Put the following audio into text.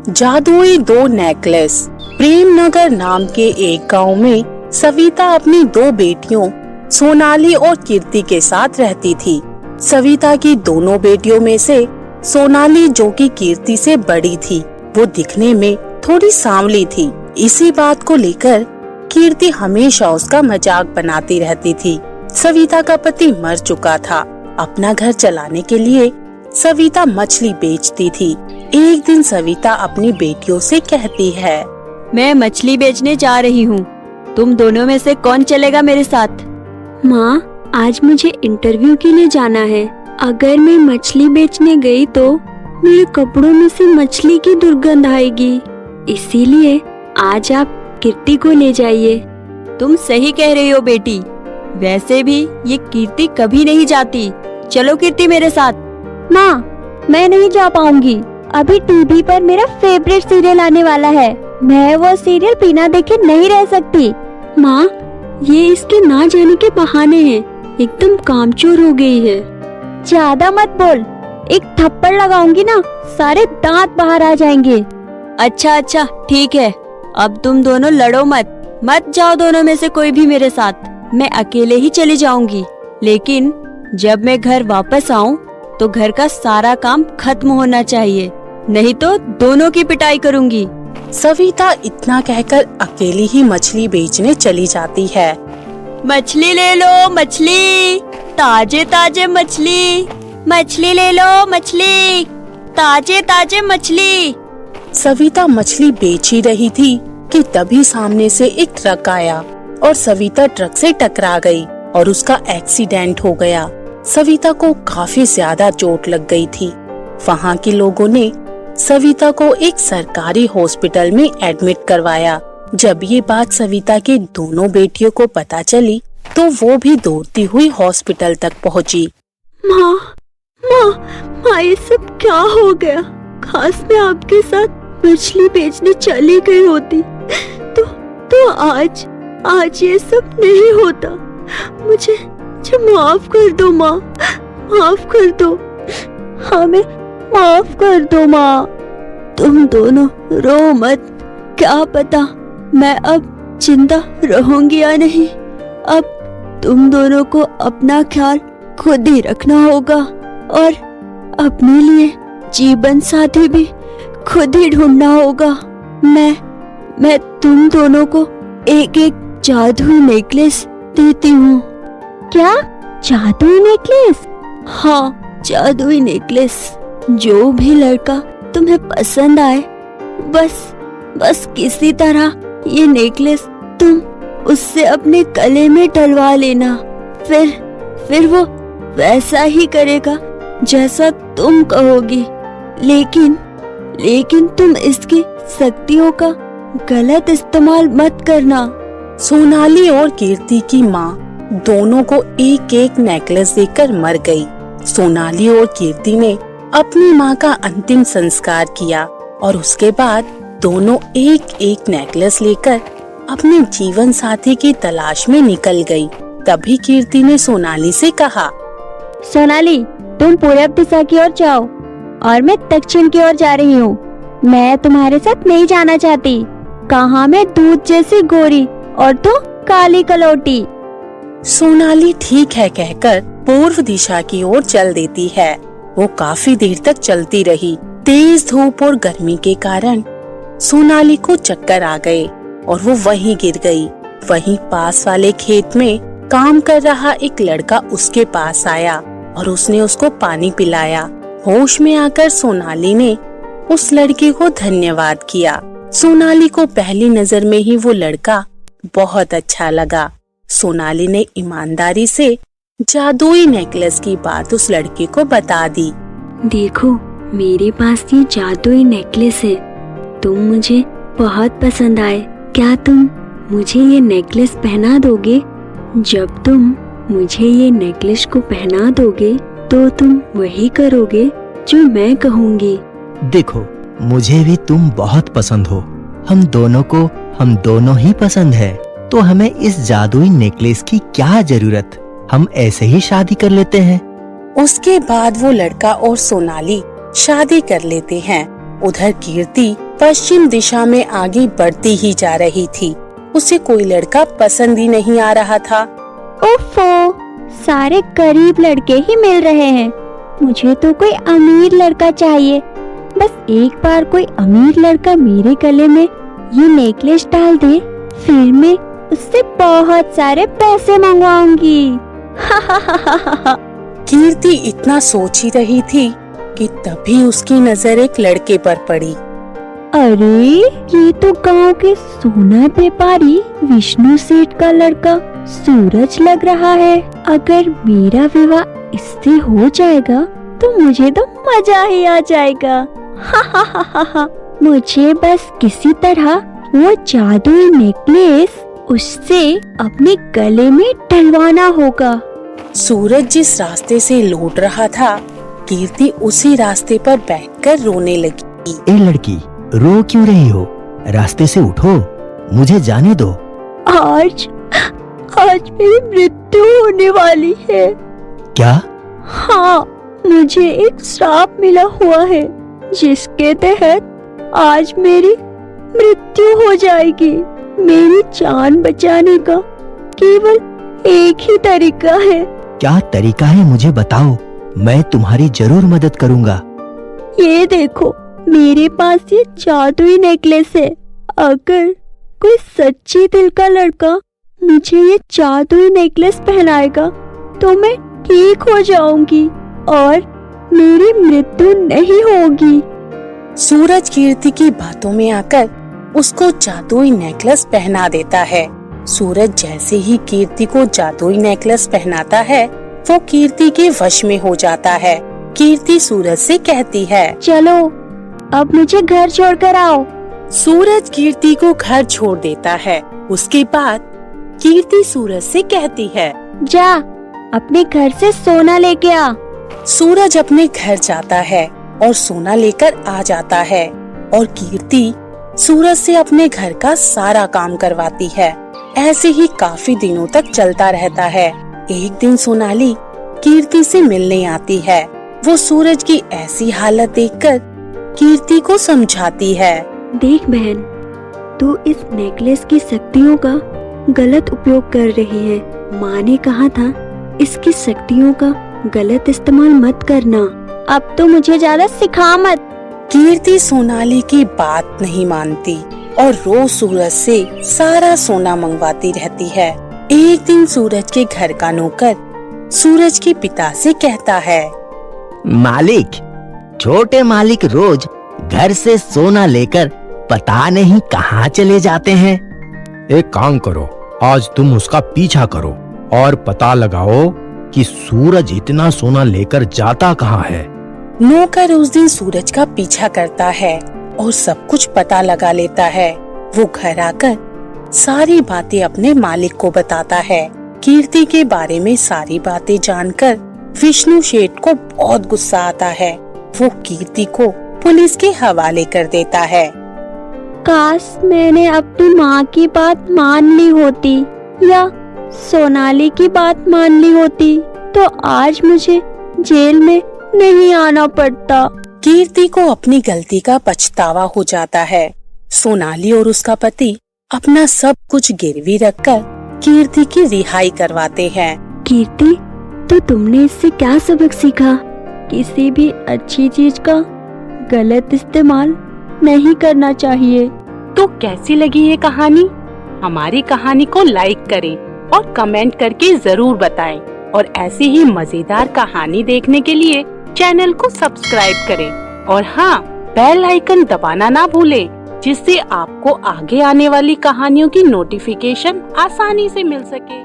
जादुई 2 नेकलेस। प्रेमनगर नाम के एक गांव में सविता अपनी 2 बेटियों सोनाली और कीर्ति के साथ रहती थी। सविता की दोनों बेटियों में से सोनाली, जो कि कीर्ति से बड़ी थी, वो दिखने में थोड़ी सांवली थी। इसी बात को लेकर कीर्ति हमेशा उसका मजाक बनाती रहती थी। सविता का पति मर चुका था। अपना घर चलाने के लिए सविता मछली बेचती थी। एक दिन सविता अपनी बेटियों से कहती है, मैं मछली बेचने जा रही हूँ, तुम दोनों में से कौन चलेगा मेरे साथ? माँ, आज मुझे इंटरव्यू के लिए जाना है। अगर मैं मछली बेचने गई तो मेरे कपड़ों में से मछली की दुर्गंध आएगी, इसीलिए आज आप कीर्ति को ले जाइए। तुम सही कह रही हो बेटी, वैसे भी ये कीर्ति कभी नहीं जाती। चलो कीर्ति मेरे साथ। माँ, मैं नहीं जा पाऊंगी। अभी टीवी पर मेरा फेवरेट सीरियल आने वाला है। मैं वो सीरियल बिना देखे नहीं रह सकती। माँ, ये इसके ना जाने के बहाने हैं। एकदम कामचोर हो गई है। ज्यादा मत बोल, एक थप्पड़ लगाऊंगी ना, सारे दांत बाहर आ जाएंगे। अच्छा ठीक है, अब तुम दोनों लड़ो मत जाओ दोनों में से कोई भी मेरे साथ। मैं अकेले ही चली जाऊंगी, लेकिन जब मैं घर वापस आऊं तो घर का सारा काम खत्म होना चाहिए, नहीं तो दोनों की पिटाई करूंगी। सविता इतना कहकर अकेली ही मछली बेचने चली जाती है। मछली ले लो मछली, ताजे ताजे मछली, मछली ले लो मछली, ताजे ताजे मछली। सविता मछली बेच ही रही थी कि तभी सामने से एक ट्रक आया और सविता ट्रक से टकरा गई और उसका एक्सीडेंट हो गया। सविता को काफी ज्यादा चोट लग गई थी। वहाँ के लोगों ने सविता को एक सरकारी हॉस्पिटल में एडमिट करवाया। जब ये बात सविता की दोनों बेटियों को पता चली तो वो भी दौड़ती हुई हॉस्पिटल तक पहुँची। माँ, ये सब क्या हो गया? खास मैं आपके साथ मछली बेचने चली गई होती तो आज ये सब नहीं होता। मुझे माफ कर दो माँ, माफ कर दो, हमें माफ कर दो माँ। तुम दोनों रो मत, क्या पता मैं अब जिंदा रहूंगी या नहीं। अब तुम दोनों को अपना ख्याल खुद ही रखना होगा और अपने लिए जीवन साथी भी खुद ही ढूंढना होगा। मैं तुम दोनों को एक जादुई नेकलेस देती हूँ। क्या? जादुई नेकलेस? हाँ, जादुई नेकलेस। जो भी लड़का तुम्हें पसंद आए, बस किसी तरह ये नेकलेस तुम उससे अपने गले में डलवा लेना। फिर वो वैसा ही करेगा जैसा तुम कहोगी। लेकिन तुम इसकी शक्तियों का गलत इस्तेमाल मत करना। सोनाली और कीर्ति की माँ दोनों को एक नेकलेस देकर मर गई। सोनाली और कीर्ति ने अपनी माँ का अंतिम संस्कार किया और उसके बाद दोनों एक नेकलेस लेकर अपने जीवन साथी की तलाश में निकल गई। तभी कीर्ति ने सोनाली से कहा, सोनाली, तुम पूरब दिशा की ओर जाओ और मैं दक्षिण की ओर जा रही हूँ। मैं तुम्हारे साथ नहीं जाना चाहती। कहाँ मैं दूध जैसी गोरी और तो काली कलौटी। सोनाली ठीक है कहकर पूर्व दिशा की ओर चल देती है। वो काफी देर तक चलती रही। तेज धूप और गर्मी के कारण सोनाली को चक्कर आ गए और वो वहीं गिर गई। वहीं पास वाले खेत में काम कर रहा एक लड़का उसके पास आया और उसने उसको पानी पिलाया। होश में आकर सोनाली ने उस लड़के को धन्यवाद किया। सोनाली को पहली नजर में ही वो लड़का बहुत अच्छा लगा। सोनाली ने ईमानदारी से जादुई नेकलेस की बात उस लड़के को बता दी। देखो, मेरे पास ये जादुई नेकलेस है। तुम मुझे बहुत पसंद आए। क्या तुम मुझे ये नेकलेस पहना दोगे? जब तुम मुझे ये नेकलेस को पहना दोगे तो तुम वही करोगे जो मैं कहूँगी। देखो, मुझे भी तुम बहुत पसंद हो। हम दोनों ही पसंद है, तो हमें इस जादुई नेकलेस की क्या जरूरत? हम ऐसे ही शादी कर लेते हैं। उसके बाद वो लड़का और सोनाली शादी कर लेते हैं। उधर कीर्ति पश्चिम दिशा में आगे बढ़ती ही जा रही थी। उसे कोई लड़का पसंद ही नहीं आ रहा था। ओफो, सारे गरीब लड़के ही मिल रहे हैं। मुझे तो कोई अमीर लड़का चाहिए। बस एक बार कोई अमीर लड़का मेरे गले में ये नेकलेस डाल दे, फिर मैं उससे बहुत सारे पैसे मंगवाऊंगी। कीर्ति इतना सोच ही रही थी कि तभी उसकी नजर एक लड़के पर पड़ी। अरे, ये तो गांव के सोना व्यापारी विष्णु सेठ का लड़का सूरज लग रहा है। अगर मेरा विवाह इससे हो जाएगा तो मुझे तो मजा ही आ जाएगा। मुझे बस किसी तरह वो जादुई नेकलेस उससे अपने गले में डलवाना होगा। सूरज जिस रास्ते से लौट रहा था, कीर्ति उसी रास्ते पर बैठकर रोने लगी। ए लड़की, रो क्यों रही हो? रास्ते से उठो, मुझे जाने दो। आज मेरी मृत्यु होने वाली है। क्या? हाँ, मुझे एक श्राप मिला हुआ है जिसके तहत आज मेरी मृत्यु हो जाएगी। मेरी जान बचाने का केवल एक ही तरीका है। क्या तरीका है मुझे बताओ, मैं तुम्हारी जरूर मदद करूँगा। ये देखो, मेरे पास ये जादुई नेकलेस है। अगर कोई सच्ची दिल का लड़का मुझे ये जादुई नेकलेस पहनाएगा तो मैं ठीक हो जाऊंगी और मेरी मृत्यु नहीं होगी। सूरज कीर्ति की बातों में आकर उसको जादुई नेकलेस पहना देता है। सूरज जैसे ही कीर्ति को जादुई नेकलेस पहनाता है, वो कीर्ति के वश में हो जाता है। कीर्ति सूरज से कहती है, चलो अब मुझे घर छोड़कर आओ। सूरज कीर्ति को घर छोड़ देता है। उसके बाद कीर्ति सूरज से कहती है, जा अपने घर से सोना लेके आ। सूरज अपने घर जाता है और सोना लेकर आ जाता है और कीर्ति सूरज से अपने घर का सारा काम करवाती है। ऐसे ही काफी दिनों तक चलता रहता है। एक दिन सोनाली कीर्ति से मिलने आती है। वो सूरज की ऐसी हालत देखकर कीर्ति को समझाती है। देख बहन, तू इस नेकलेस की शक्तियों का गलत उपयोग कर रही है। माँ ने कहा था इसकी शक्तियों का गलत इस्तेमाल मत करना। अब तो मुझे ज्यादा सिखा मत। कीर्ति सोनाली की बात नहीं मानती और रोज सूरज से सारा सोना मंगवाती रहती है। एक दिन सूरज के घर का नौकर सूरज के पिता से कहता है, मालिक, छोटे मालिक रोज घर से सोना लेकर पता नहीं कहाँ चले जाते हैं। एक काम करो, आज तुम उसका पीछा करो और पता लगाओ कि सूरज इतना सोना लेकर जाता कहाँ है। नौकर उस दिन सूरज का पीछा करता है और सब कुछ पता लगा लेता है। वो घर आकर सारी बातें अपने मालिक को बताता है। कीर्ति के बारे में सारी बातें जानकर विष्णु शेठ को बहुत गुस्सा आता है। वो कीर्ति को पुलिस के हवाले कर देता है। काश मैंने अपनी माँ की बात मान ली होती या सोनाली की बात मान ली होती तो आज मुझे जेल में नहीं आना पड़ता। कीर्ति को अपनी गलती का पछतावा हो जाता है। सोनाली और उसका पति अपना सब कुछ गिरवी रखकर कीर्ति की रिहाई करवाते हैं। कीर्ति, तो तुमने इससे क्या सबक सीखा? किसी भी अच्छी चीज का गलत इस्तेमाल नहीं करना चाहिए। तो कैसी लगी ये कहानी? हमारी कहानी को लाइक करें और कमेंट करके जरूर बताएं और ऐसी ही मजेदार कहानी देखने के लिए चैनल को सब्सक्राइब करें और हाँ, बेल आइकन दबाना ना भूलें, जिससे आपको आगे आने वाली कहानियों की नोटिफिकेशन आसानी से मिल सके।